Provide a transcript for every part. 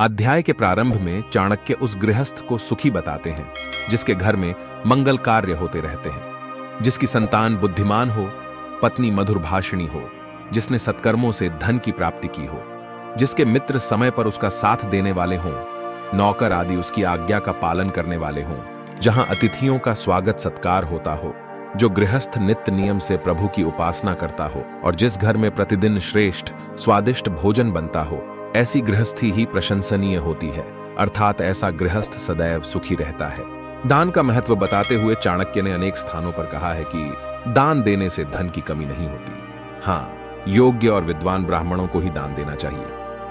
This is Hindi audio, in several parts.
अध्याय के प्रारंभ में चाणक्य उस गृहस्थ को सुखी बताते हैं जिसके घर में मंगल कार्य होते रहते हैं, जिसकी संतान बुद्धिमान हो, पत्नी मधुर भाषिणी हो, जिसने सत्कर्मों से धन की प्राप्ति की हो, जिसके मित्र समय पर उसका साथ देने वाले हों, नौकर आदि उसकी आज्ञा का पालन करने वाले हों, जहां अतिथियों का स्वागत सत्कार होता हो, जो गृहस्थ नित्य नियम से प्रभु की उपासना करता हो और जिस घर में प्रतिदिन श्रेष्ठ स्वादिष्ट भोजन बनता हो, ऐसी गृहस्थी ही प्रशंसनीय होती है, अर्थात ऐसा गृहस्थ सदैव सुखी रहता है। दान का महत्व बताते हुए चाणक्य ने अनेक स्थानों पर कहा है कि दान देने से धन की कमी नहीं होती। हाँ, योग्य और विद्वान ब्राह्मणों को ही दान देना चाहिए,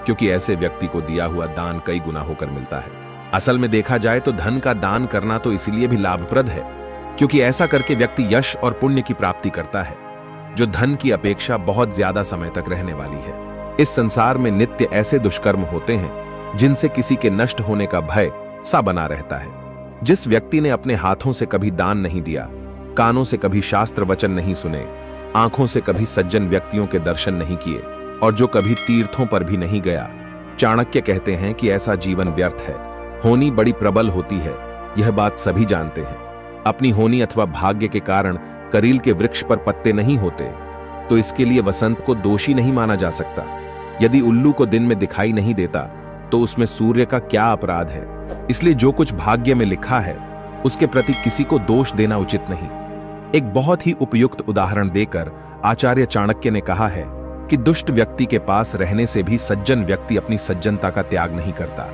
क्योंकि ऐसे व्यक्ति को दिया हुआ दान कई गुना होकर मिलता है। असल में देखा जाए तो धन का दान करना तो इसलिए भी लाभप्रद है क्योंकि ऐसा करके व्यक्ति यश और पुण्य की प्राप्ति करता है, जो धन की अपेक्षा बहुत ज्यादा समय तक रहने वाली है। इस संसार में नित्य ऐसे दुष्कर्म होते हैं जिनसे किसी के नष्ट होने का भय सा बना रहता है। जिस व्यक्ति ने अपने हाथों से कभी दान नहीं दिया, कानों से कभी शास्त्र वचन नहीं सुने, आंखों से कभी सज्जन व्यक्तियों के दर्शन नहीं किए और जो कभी तीर्थों पर भी नहीं गया, चाणक्य कहते हैं कि ऐसा जीवन व्यर्थ है। होनी बड़ी प्रबल होती है, यह बात सभी जानते हैं। अपनी होनी अथवा भाग्य के कारण करील के वृक्ष पर पत्ते नहीं होते, तो इसके लिए वसंत को दोषी नहीं माना जा सकता। यदि उल्लू को दिन में दिखाई नहीं देता तो उसमें सूर्य का क्या अपराध है। इसलिए जो कुछ भाग्य में लिखा है उसके प्रति किसी को दोष देना उचित नहीं। एक बहुत ही उपयुक्त उदाहरण देकर आचार्य चाणक्य ने कहा है कि दुष्ट व्यक्ति के पास रहने से भी सज्जन व्यक्ति अपनी सज्जनता का त्याग नहीं करता,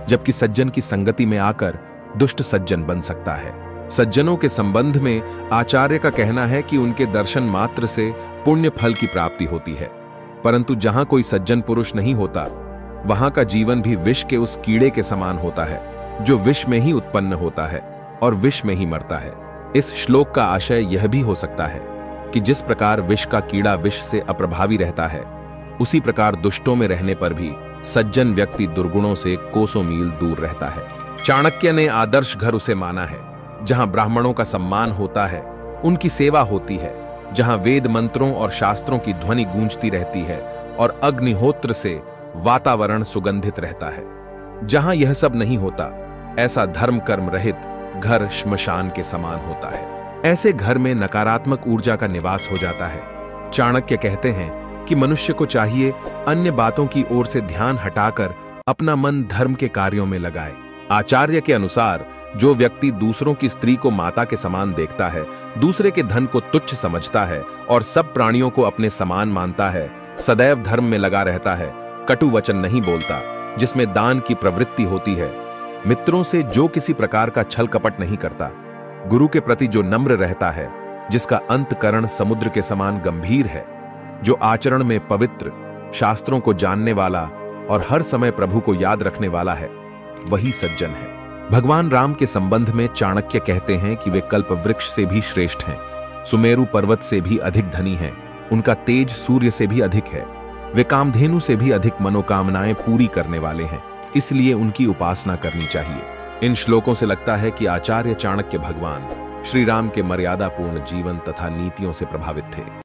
जबकि सज्जन की संगति में आकर दुष्ट सज्जन बन सकता है। सज्जनों के संबंध में आचार्य का कहना है कि उनके दर्शन मात्र से पुण्य फल की प्राप्ति होती है, परंतु जहां कोई सज्जन पुरुष नहीं होता वहां का जीवन भी विष के उस कीड़े के समान होता है जो विष में ही उत्पन्न होता है और विष में ही मरता है। इस श्लोक का आशय यह भी हो सकता है कि जिस प्रकार विष का कीड़ा विष से अप्रभावी रहता है, उसी प्रकार दुष्टों में रहने पर भी सज्जन व्यक्ति दुर्गुणों से कोसों मील दूर रहता है। चाणक्य ने आदर्श घर उसे माना है जहां ब्राह्मणों का सम्मान होता है, उनकी सेवा होती है, जहां वेद मंत्रों और शास्त्रों की ध्वनि गूंजती रहती है और अग्निहोत्र से वातावरण सुगंधित रहता है। जहां यह सब नहीं होता, ऐसा धर्म कर्म रहित घर श्मशान के समान होता है। ऐसे घर में नकारात्मक ऊर्जा का निवास हो जाता है। चाणक्य कहते हैं कि मनुष्य को चाहिए अन्य बातों की ओर से ध्यान हटाकर अपना मन धर्म के कार्यों में लगाए। आचार्य के अनुसार जो व्यक्ति दूसरों की स्त्री को माता के समान देखता है, दूसरे के धन को तुच्छ समझता है और सब प्राणियों को अपने समान मानता है, सदैव धर्म में लगा रहता है, कटु वचन नहीं बोलता, जिसमें दान की प्रवृत्ति होती है, मित्रों से जो किसी प्रकार का छल कपट नहीं करता, गुरु के प्रति जो नम्र रहता है, जिसका अंतकरण समुद्र के समान गंभीर है, जो आचरण में पवित्र, शास्त्रों को जानने वाला और हर समय प्रभु को याद रखने वाला है, वही सज्जन है। भगवान राम के संबंध में चाणक्य कहते हैं कि वे कल्प वृक्ष से भी श्रेष्ठ हैं, सुमेरु पर्वत से भी अधिक धनी हैं, उनका तेज सूर्य से भी अधिक है, वे कामधेनु से भी अधिक मनोकामनाएं पूरी करने वाले हैं, इसलिए उनकी उपासना करनी चाहिए। इन श्लोकों से लगता है कि आचार्य चाणक्य भगवान श्री राम के मर्यादापूर्ण जीवन तथा नीतियों से प्रभावित थे।